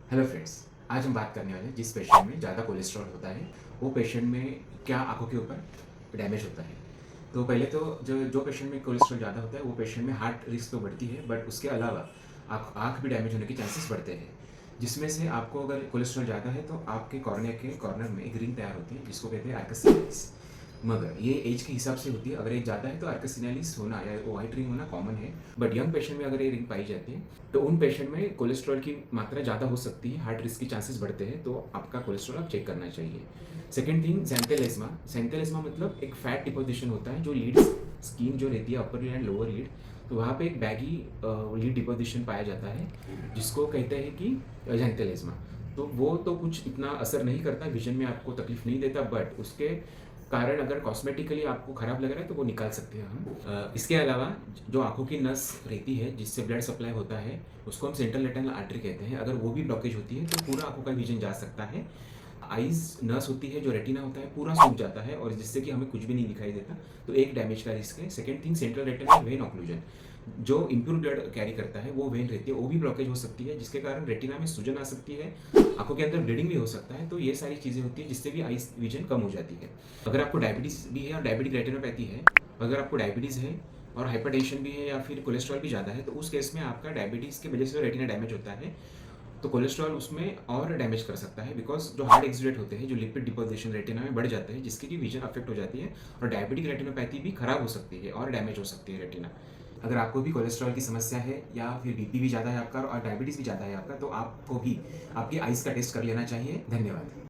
Hello friends, आज हम बात करने वाले हैं जिस पेशेंट में ज़्यादा कोलेस्ट्रॉल होता है वो पेशेंट में क्या आँखों के ऊपर डैमेज होता है। तो पहले तो जो पेशेंट में कोलेस्ट्रॉल ज़्यादा होता है वो पेशेंट में हार्ट रिस्क तो बढ़ती है, बट उसके अलावा आँख भी डैमेज होने के चांसेस बढ़ते हैं। जिसमें से आपको अगर कोलेस्ट्रॉल ज़्यादा है तो आपके कॉर्निया के कॉर्नर में एक रिंग तैयार होती है जिसको कहते हैं आर्कस सिग्नलिस। मगर ये एज के हिसाब से होती है। अगर एज ज़्यादा है तो आर्कस सिग्नलिस होना या वो वाइट रिंग होना कॉमन है, बट यंग पेशेंट में अगर ये रिंग पाई जाती है तो उन पेशेंट में कोलेस्ट्रॉल की मात्रा ज़्यादा हो सकती है, हार्ट रिस्क के चांसेस बढ़ते हैं, तो आपका कोलेस्ट्रॉल आप चेक करना चाहिए। Second thing, सेंटेलेस्मा। सेंटेलेस्मा मतलब एक फैट डिपोजिशन होता है जो लीड स्किन जो रहती है अपर लीड एंड लोअर लीड, तो वहाँ पे एक बैगी लीड डिपोजिशन पाया जाता है जिसको कहते हैं कि जेंटेलेस्मा। तो वो तो कुछ इतना असर नहीं करता, विजन में आपको तकलीफ नहीं देता, बट उसके कारण अगर कॉस्मेटिकली आपको खराब लग रहा है तो वो निकाल सकते हैं हम। इसके अलावा जो आंखों की नस रहती है जिससे ब्लड सप्लाई होता है उसको हम सेंट्रल रेटिनल आर्टरी कहते हैं। अगर वो भी ब्लॉकेज होती है तो पूरा आंखों का विजन जा सकता है। आइज नस होती है जो रेटिना होता है पूरा सूख जाता है और जिससे कि हमें कुछ भी नहीं दिखाई देता, तो एक डैमेज का रिस्क है। Second thing, central retinal vein occlusion. जो इम्प्योर ब्लड कैरी करता है वो वेन रहती है, वो भी ब्लॉकेज हो सकती है जिसके कारण रेटिना में सूजन आ सकती है, आंखों के अंदर ब्लीडिंग भी हो सकता है। तो ये सारी चीज़ें होती है जिससे भी आई विजन कम हो जाती है। अगर आपको डायबिटीज़ भी है और डायबिटिक रेटिनोपैथी है, अगर आपको डायबिटीज़ है और हाइपरटेंशन भी है या फिर कोलेस्ट्रॉल भी ज़्यादा है, तो उस केस में आपका डायबिटीज़ की वजह से रेटिना डैमेज होता है, तो कोलेस्ट्रॉल उसमें और डैमेज कर सकता है। बिकॉज जो हार्ड एक्सुडेट होते हैं, जो लिपिड डिपोजिशन रेटिना में बढ़ जाते हैं जिसकी की विजन अफेक्ट हो जाती है, और डायबिटिक रेटिनोपैथी भी खराब हो सकती है और डैमेज हो सकती है रेटिना। अगर आपको भी कोलेस्ट्रॉल की समस्या है या फिर बीपी भी ज़्यादा है आपका और डायबिटीज़ भी ज़्यादा है आपका, तो आपको भी आपकी आइज़ का टेस्ट कर लेना चाहिए। धन्यवाद।